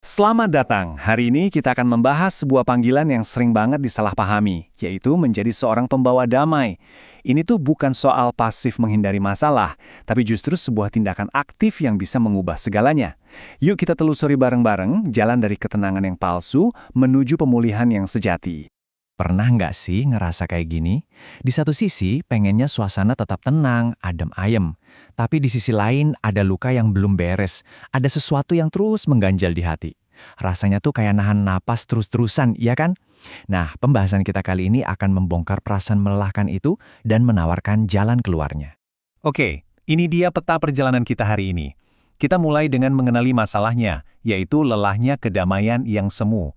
Selamat datang. Hari ini kita akan membahas sebuah panggilan yang sering banget disalahpahami, yaitu menjadi seorang pembawa damai. Ini tuh bukan soal pasif menghindari masalah, tapi justru sebuah tindakan aktif yang bisa mengubah segalanya. Yuk kita telusuri bareng-bareng jalan dari ketenangan yang palsu menuju pemulihan yang sejati. Pernah nggak sih ngerasa kayak gini? Di satu sisi, pengennya suasana tetap tenang, adem ayem. Tapi di sisi lain, ada luka yang belum beres. Ada sesuatu yang terus mengganjal di hati. Rasanya tuh kayak nahan napas terus-terusan, iya kan? Nah, pembahasan kita kali ini akan membongkar perasaan melelahkan itu dan menawarkan jalan keluarnya. Oke, ini dia peta perjalanan kita hari ini. Kita mulai dengan mengenali masalahnya, yaitu lelahnya kedamaian yang semu.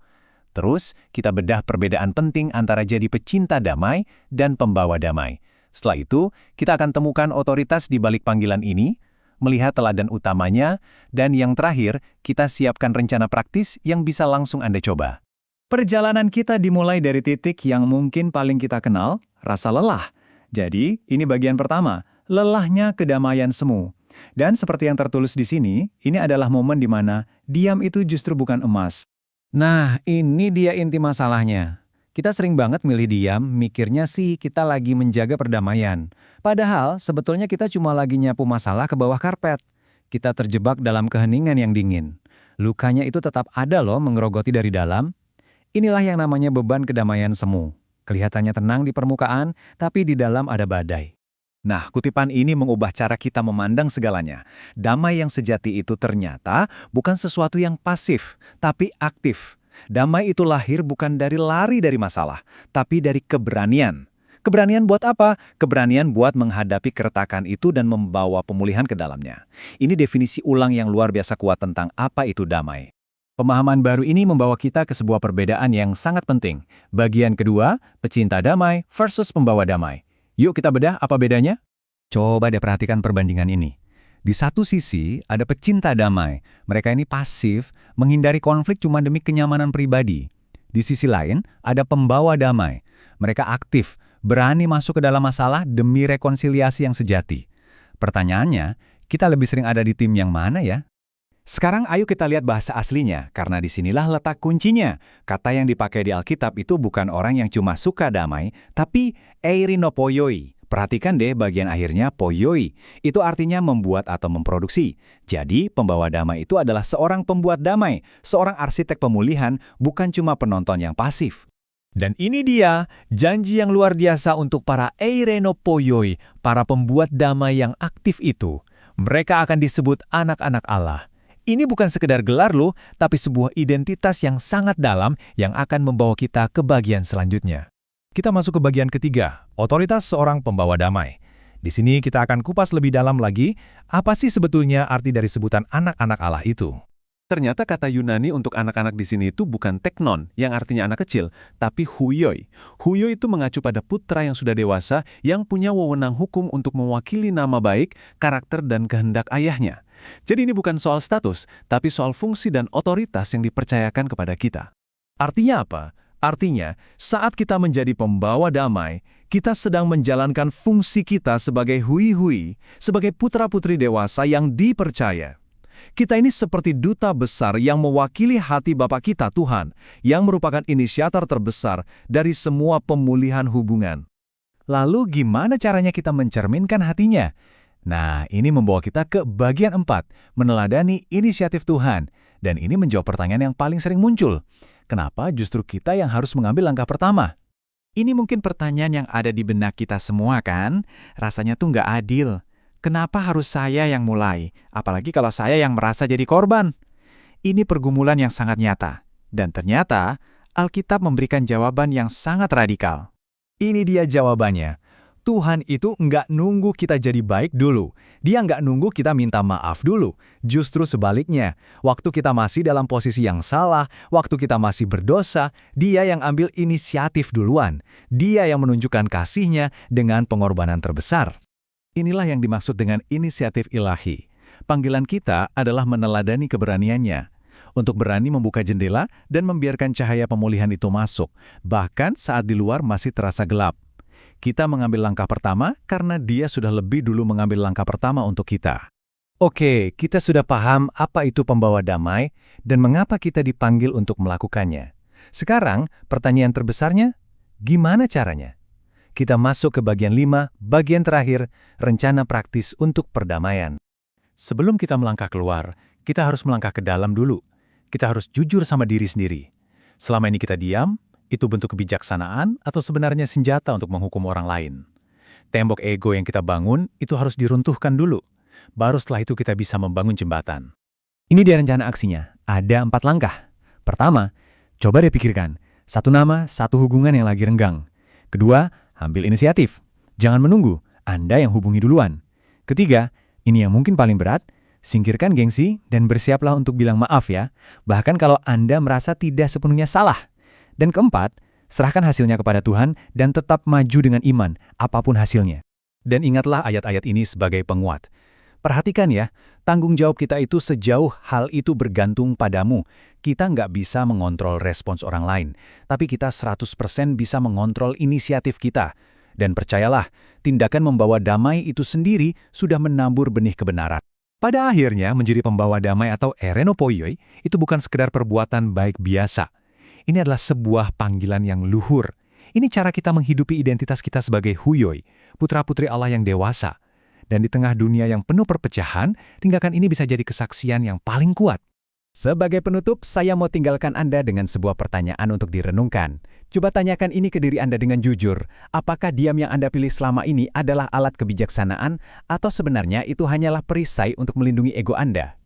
Terus, kita bedah perbedaan penting antara jadi pecinta damai dan pembawa damai. Setelah itu, kita akan temukan otoritas di balik panggilan ini, melihat teladan utamanya, dan yang terakhir, kita siapkan rencana praktis yang bisa langsung Anda coba. Perjalanan kita dimulai dari titik yang mungkin paling kita kenal, rasa lelah. Jadi, ini bagian pertama, lelahnya kedamaian semu. Dan seperti yang tertulis di sini, ini adalah momen di mana diam itu justru bukan emas. Nah, ini dia inti masalahnya. Kita sering banget milih diam, mikirnya sih kita lagi menjaga perdamaian. Padahal, sebetulnya kita cuma lagi nyapu masalah ke bawah karpet. Kita terjebak dalam keheningan yang dingin. Lukanya itu tetap ada loh mengerogoti dari dalam. Inilah yang namanya beban kedamaian semu. Kelihatannya tenang di permukaan, tapi di dalam ada badai. Nah, kutipan ini mengubah cara kita memandang segalanya. Damai yang sejati itu ternyata bukan sesuatu yang pasif, tapi aktif. Damai itu lahir bukan dari lari dari masalah, tapi dari keberanian. Keberanian buat apa? Keberanian buat menghadapi keretakan itu dan membawa pemulihan ke dalamnya. Ini definisi ulang yang luar biasa kuat tentang apa itu damai. Pemahaman baru ini membawa kita ke sebuah perbedaan yang sangat penting. Bagian kedua, pecinta damai versus pembawa damai. Yuk kita bedah apa bedanya? Coba deh perhatikan perbandingan ini. Di satu sisi, ada pecinta damai. Mereka ini pasif, menghindari konflik cuma demi kenyamanan pribadi. Di sisi lain, ada pembawa damai. Mereka aktif, berani masuk ke dalam masalah demi rekonsiliasi yang sejati. Pertanyaannya, kita lebih sering ada di tim yang mana ya? Sekarang ayo kita lihat bahasa aslinya, karena disinilah letak kuncinya. Kata yang dipakai di Alkitab itu bukan orang yang cuma suka damai, tapi eirinopoioi. Perhatikan deh bagian akhirnya poioi. Itu artinya membuat atau memproduksi. Jadi pembawa damai itu adalah seorang pembuat damai, seorang arsitek pemulihan, bukan cuma penonton yang pasif. Dan ini dia, janji yang luar biasa untuk para eirenopoioi, para pembuat damai yang aktif itu. Mereka akan disebut anak-anak Allah. Ini bukan sekedar gelar loh, tapi sebuah identitas yang sangat dalam yang akan membawa kita ke bagian selanjutnya. Kita masuk ke bagian ketiga, otoritas seorang pembawa damai. Di sini kita akan kupas lebih dalam lagi, apa sih sebetulnya arti dari sebutan anak-anak Allah itu? Ternyata kata Yunani untuk anak-anak di sini itu bukan teknon, yang artinya anak kecil, tapi huioi. Huioi itu mengacu pada putra yang sudah dewasa, yang punya wewenang hukum untuk mewakili nama baik, karakter, dan kehendak ayahnya. Jadi ini bukan soal status, tapi soal fungsi dan otoritas yang dipercayakan kepada kita. Artinya apa? Artinya, saat kita menjadi pembawa damai, kita sedang menjalankan fungsi kita sebagai hui-hui, sebagai putra-putri dewasa yang dipercaya. Kita ini seperti duta besar yang mewakili hati Bapa kita Tuhan, yang merupakan inisiator terbesar dari semua pemulihan hubungan. Lalu gimana caranya kita mencerminkan hatinya? Nah, ini membawa kita ke bagian 4, meneladani inisiatif Tuhan. Dan ini menjawab pertanyaan yang paling sering muncul. Kenapa justru kita yang harus mengambil langkah pertama? Ini mungkin pertanyaan yang ada di benak kita semua kan? Rasanya tuh nggak adil. Kenapa harus saya yang mulai? Apalagi kalau saya yang merasa jadi korban. Ini pergumulan yang sangat nyata. Dan ternyata, Alkitab memberikan jawaban yang sangat radikal. Ini dia jawabannya. Tuhan itu nggak nunggu kita jadi baik dulu. Dia nggak nunggu kita minta maaf dulu. Justru sebaliknya, waktu kita masih dalam posisi yang salah, waktu kita masih berdosa, Dia yang ambil inisiatif duluan. Dia yang menunjukkan kasih-Nya dengan pengorbanan terbesar. Inilah yang dimaksud dengan inisiatif ilahi. Panggilan kita adalah meneladani keberaniannya. Untuk berani membuka jendela dan membiarkan cahaya pemulihan itu masuk, bahkan saat di luar masih terasa gelap. Kita mengambil langkah pertama karena Dia sudah lebih dulu mengambil langkah pertama untuk kita. Oke, kita sudah paham apa itu pembawa damai dan mengapa kita dipanggil untuk melakukannya. Sekarang, pertanyaan terbesarnya, gimana caranya? Kita masuk ke bagian 5, bagian terakhir, rencana praktis untuk perdamaian. Sebelum kita melangkah keluar, kita harus melangkah ke dalam dulu. Kita harus jujur sama diri sendiri. Selama ini kita diam, itu bentuk kebijaksanaan atau sebenarnya senjata untuk menghukum orang lain. Tembok ego yang kita bangun itu harus diruntuhkan dulu. Baru setelah itu kita bisa membangun jembatan. Ini dia rencana aksinya. Ada 4 langkah. Pertama, coba deh pikirkan. 1 nama, 1 hubungan yang lagi renggang. Kedua, ambil inisiatif. Jangan menunggu, Anda yang hubungi duluan. Ketiga, ini yang mungkin paling berat, singkirkan gengsi dan bersiaplah untuk bilang maaf ya, bahkan kalau Anda merasa tidak sepenuhnya salah. Dan keempat, serahkan hasilnya kepada Tuhan dan tetap maju dengan iman, apapun hasilnya. Dan ingatlah ayat-ayat ini sebagai penguat. Perhatikan ya, tanggung jawab kita itu sejauh hal itu bergantung padamu. Kita nggak bisa mengontrol respons orang lain, tapi kita 100% bisa mengontrol inisiatif kita. Dan percayalah, tindakan membawa damai itu sendiri sudah menabur benih kebenaran. Pada akhirnya, menjadi pembawa damai atau erenopoioi itu bukan sekedar perbuatan baik biasa. Ini adalah sebuah panggilan yang luhur. Ini cara kita menghidupi identitas kita sebagai huyoi, putra-putri Allah yang dewasa. Dan di tengah dunia yang penuh perpecahan, tindakan ini bisa jadi kesaksian yang paling kuat. Sebagai penutup, saya mau tinggalkan Anda dengan sebuah pertanyaan untuk direnungkan. Coba tanyakan ini ke diri Anda dengan jujur. Apakah diam yang Anda pilih selama ini adalah alat kebijaksanaan, atau sebenarnya itu hanyalah perisai untuk melindungi ego Anda?